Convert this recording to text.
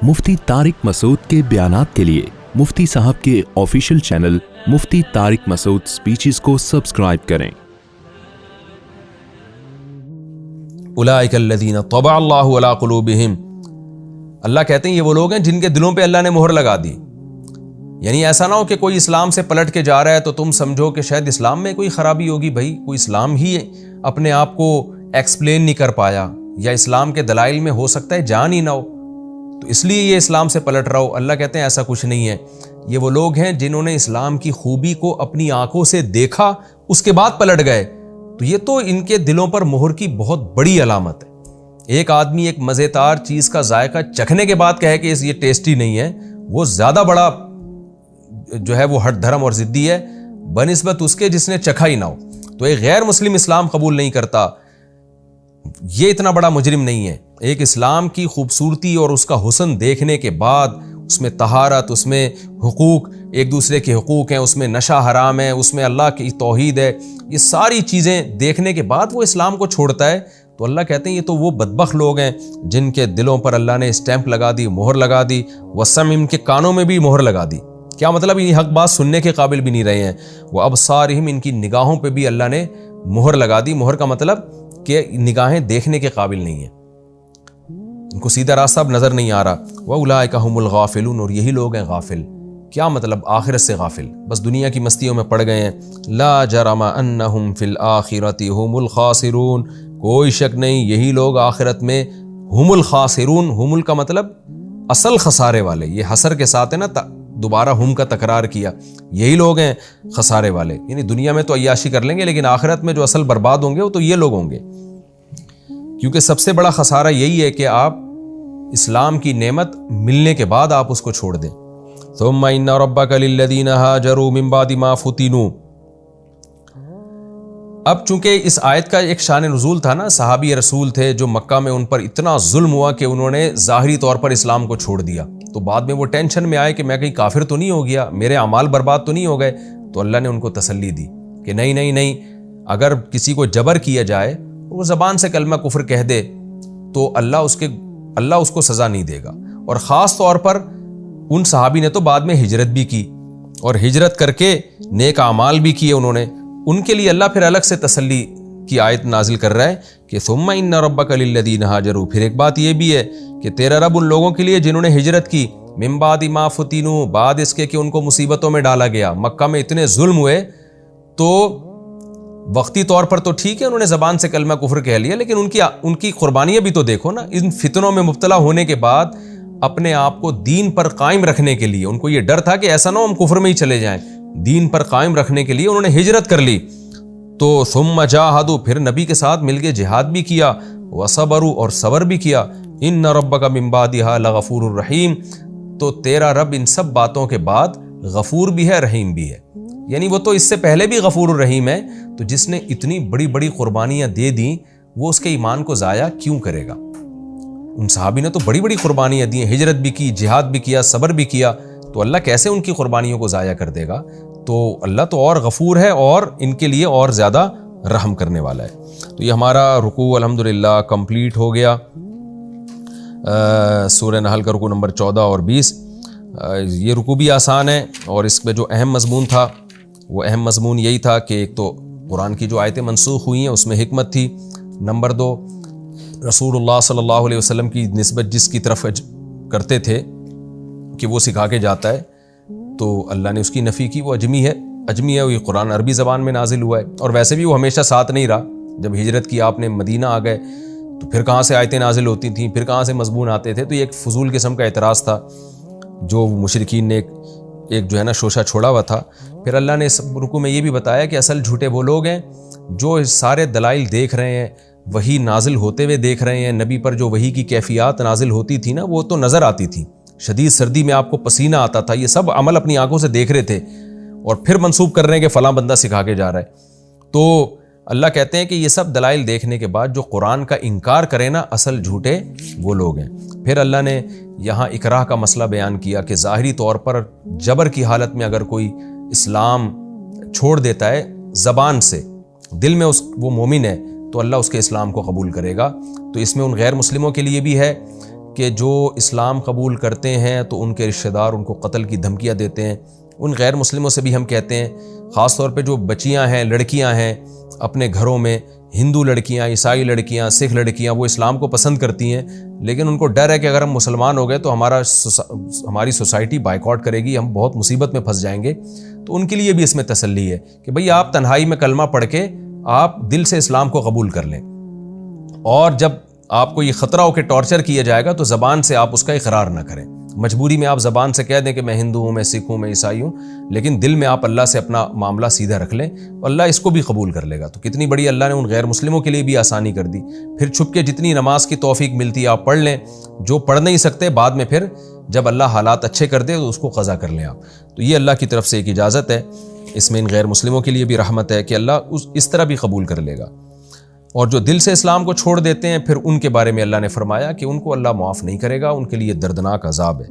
मुफ्ती तारिक मसूद के बयानात के लिए मुफ्ती साहब के ऑफिशियल चैनल मुफ्ती तारिक मसूद स्पीचेस को सब्सक्राइब करें। उलाइका अल्लज़ीना तबअ अल्लाहु अला क़ुलूबिहिम, अल्लाह कहते हैं ये वो लोग हैं जिनके दिलों पे अल्लाह ने मोहर लगा दी। यानी ऐसा ना हो कि कोई इस्लाम से पलट के जा रहा है तो तुम समझो कि शायद इस्लाम में कोई ख़राबी होगी। भाई कोई इस्लाम ही अपने आप को एक्सप्लेन नहीं कर पाया, या इस्लाम के दलाइल में हो सकता है जान ही ना हो, तो इसलिए ये इस्लाम से पलट रहा हो। अल्लाह कहते हैं ऐसा कुछ नहीं है। ये वो लोग हैं जिन्होंने इस्लाम की खूबी को अपनी आंखों से देखा, उसके बाद पलट गए, तो ये तो इनके दिलों पर मोहर की बहुत बड़ी अलामत है। एक आदमी एक मज़ेदार चीज़ का जायका चखने के बाद कहे कि ये टेस्टी नहीं है, वो ज़्यादा बड़ा जो है वो हट धर्म और ज़िद्दी है बनिस्बत उसके जिसने चखा ही ना हो। तो एक गैर मुस्लिम इस्लाम कबूल नहीं करता, ये इतना बड़ा मुजरिम नहीं है। एक इस्लाम की खूबसूरती और उसका हुस्न देखने के बाद, उसमें तहारत, उसमें हुकूक, एक दूसरे के हुकूक हैं, उसमें नशा हराम है, उसमें अल्लाह की तौहीद है, ये सारी चीज़ें देखने के बाद वो इस्लाम को छोड़ता है, तो अल्लाह कहते हैं ये तो वो बदबख्त लोग हैं जिनके दिलों पर अल्लाह ने स्टैंप लगा दी, मोहर लगा दी। वसम, इनके कानों में भी मोहर लगा दी। क्या मतलब? ये हक बात सुनने के काबिल भी नहीं रहे हैं। वो अबसारिहिम, इनकी निगाहों पे भी अल्लाह ने मोहर लगा दी। मोहर का मतलब कि निगाहें देखने के काबिल नहीं है, इनको सीधा रास्ता अब नज़र नहीं आ रहा। व उलाइका हुमुल गाफिलून, और यही लोग हैं गाफिल। क्या मतलब? आखिरत से गाफिल, बस दुनिया की मस्तियों में पड़ गए हैं। ला जरमा अन्नहुम फिल आखिरति हुमुल खासिरून, कोई शक नहीं यही लोग आखिरत में हुमुल खासिरून। हुमुल का मतलब असल खसारे वाले, ये हसर के साथ है ना, दोबारा हुम का तकरार किया, यही लोग हैं खसारे वाले। यानी दुनिया में तो अय्याशी कर लेंगे, लेकिन आखिरत में जो असल बर्बाद होंगे वो तो ये लोग होंगे। क्योंकि सबसे बड़ा खसारा यही है कि आप इस्लाम की नेमत मिलने के बाद आप उसको छोड़ दें। सुम्मा इन्ना रब्बका लिल्लज़ीना हाजरू मिन बादि मा फुतिनू। अब चूंकि इस आयत का एक शान नुज़ूल था ना, सहाबी रसूल थे जो मक्का में उन पर इतना जुल्म हुआ कि उन्होंने ज़ाहिरी तौर पर इस्लाम को छोड़ दिया, तो बाद में वो टेंशन में आए कि मैं कहीं काफिर तो नहीं हो गया, मेरे अमाल बर्बाद तो नहीं हो गए। तो अल्लाह ने उनको तसल्ली दी कि नहीं नहीं नहीं, अगर किसी को जबर किया जाए, वो ज़बान से कलमा कुफ्र कह दे, तो अल्लाह उसको सज़ा नहीं देगा। और ख़ास तौर पर उन सहाबी ने तो बाद में हिजरत भी की, और हिजरत करके नेक अमाल भी किए उन्होंने, उनके लिए अल्लाह फिर अलग से तसल्ली की आयत नाजिल कर रहा है कि सुम्मा इन्ना रब्बका लिल्लज़ीना हाजरू। फिर एक बात यह भी है कि तेरा रब उन लोगों के लिए जिन्होंने हिजरत की, मिन बादि मा फुतिनू, बाद इसके कि उनको मुसीबतों में डाला गया। मक्का में इतने जुल्म हुए, तो वक्ती तौर पर तो ठीक है उन्होंने ज़बान से कलमा कुफ्र कह लिया, लेकिन उनकी कुर्बानियाँ भी तो देखो ना। इन फितनों में मुब्तला होने के बाद अपने आप को दीन पर कायम रखने के लिए, उनको ये डर था कि ऐसा ना हो हम कुफ्र में ही चले जाएं, दीन पर कायम रखने के लिए उन्होंने हिजरत कर ली। तो सुम्मा जाहदू, फिर नबी के साथ मिलके जिहाद भी किया, वसबरू, और सबर भी किया। इन्ना रब्बका मिन बादिहा लगफूरुर रहीम, तो तेरा रब इन सब बातों के बाद गफूर भी है, रहीम भी है। यानी वो तो इससे पहले भी गफूरुर रहीम है, तो जिसने इतनी बड़ी बड़ी कुर्बानियाँ दे दी, वो उसके ईमान को ज़ाया क्यों करेगा? उन सहाबी ने तो बड़ी बड़ी कुर्बानियाँ दी, हिजरत भी की, जिहाद भी किया, सबर भी किया, तो अल्लाह कैसे उनकी कुर्बानियों को ज़ाया कर देगा? तो अल्लाह तो और गफूर है और इनके लिए और ज़्यादा रहम करने वाला है। तो ये हमारा रुकू अल्हम्दुलिल्लाह कंप्लीट हो गया। सूरह नहल का रुकू नंबर 14 और 20। ये रुकू भी आसान है, और इसमें जो अहम मजमून था वो अहम मजमून यही था कि एक तो कुरान की जो आयतें मनसूख हुई हैं उसमें हिकमत थी। नंबर 2, रसूलुल्लाह सल्लल्लाहु अलैहि वसल्लम की निस्बत जिसकी तरफ करते थे कि वो सिखा के जाता है, तो अल्लाह ने उसकी नफ़ी की। वो अजमी है, ये कुरान अरबी ज़बान में नाजिल हुआ है, और वैसे भी वो हमेशा साथ नहीं रहा। जब हिजरत की आपने मदीना आ गए तो फिर कहाँ से आयतें नाजिल होती थीं, फिर कहाँ से मजमून आते थे। तो ये एक फजूल किस्म का एतराज़ था जो मुशरिकीन ने एक जो है ना शोशा छोड़ा हुआ था। फिर अल्लाह ने इस रुकू में ये भी बताया कि असल झूठे वो लोग हैं जो सारे दलाइल देख रहे हैं, वही नाजिल होते हुए देख रहे हैं। नबी पर जो वही की कैफियत नाजिल होती थी ना, वो तो नज़र आती थी। शदीद सर्दी में आपको पसीना आता था, ये सब अमल अपनी आंखों से देख रहे थे, और फिर मंसूब कर रहे हैं कि फ़लाँ बंदा सिखा के जा रहा है। तो अल्लाह कहते हैं कि ये सब दलाइल देखने के बाद जो कुरान का इनकार करे ना, असल झूठे वो लोग हैं। फिर अल्लाह ने यहाँ इकराह का मसला बयान किया कि ज़ाहिरी तौर पर जबर की हालत में अगर कोई इस्लाम छोड़ देता है ज़बान से, दिल में वो मोमिन है, तो अल्लाह उसके इस्लाम को कबूल करेगा। तो इसमें उन गैर मुस्लिमों के लिए भी है کہ جو اسلام قبول کرتے ہیں تو ان کے رشتہ دار ان کو قتل کی دھمکیاں دیتے ہیں. ان غیر مسلموں سے بھی ہم کہتے ہیں، خاص طور پہ جو بچیاں ہیں، لڑکیاں ہیں اپنے گھروں میں، ہندو لڑکیاں، عیسائی لڑکیاں، سکھ لڑکیاں، وہ اسلام کو پسند کرتی ہیں، لیکن ان کو ڈر ہے کہ اگر ہم مسلمان ہو گئے تو ہماری سوسائٹی بائیکاٹ کرے گی، ہم بہت مصیبت میں پھنس جائیں گے. تو ان کے لیے بھی اس میں تسلی ہے کہ بھئی آپ تنہائی میں کلمہ پڑھ کے آپ دل سے اسلام کو قبول کر لیں، اور جب آپ کو یہ خطرہ ہو کہ ٹارچر کیا جائے گا تو زبان سے آپ اس کا اقرار نہ کریں. مجبوری میں آپ زبان سے کہہ دیں کہ میں ہندو ہوں، میں سکھ ہوں، میں عیسائی ہوں، لیکن دل میں آپ اللہ سے اپنا معاملہ سیدھا رکھ لیں، اللہ اس کو بھی قبول کر لے گا. تو کتنی بڑی اللہ نے ان غیر مسلموں کے لیے بھی آسانی کر دی. پھر چھپ کے جتنی نماز کی توفیق ملتی ہے آپ پڑھ لیں، جو پڑھ نہیں سکتے بعد میں پھر جب اللہ حالات اچھے کر دے تو اس کو قضا کر لیں آپ. تو یہ اللہ کی طرف سے ایک اجازت ہے، اس میں ان غیر مسلموں کے لیے بھی رحمت ہے کہ اللہ اس طرح بھی قبول کر لے گا. اور جو دل سے اسلام کو چھوڑ دیتے ہیں پھر ان کے بارے میں اللہ نے فرمایا کہ ان کو اللہ معاف نہیں کرے گا، ان کے لیے دردناک عذاب ہے.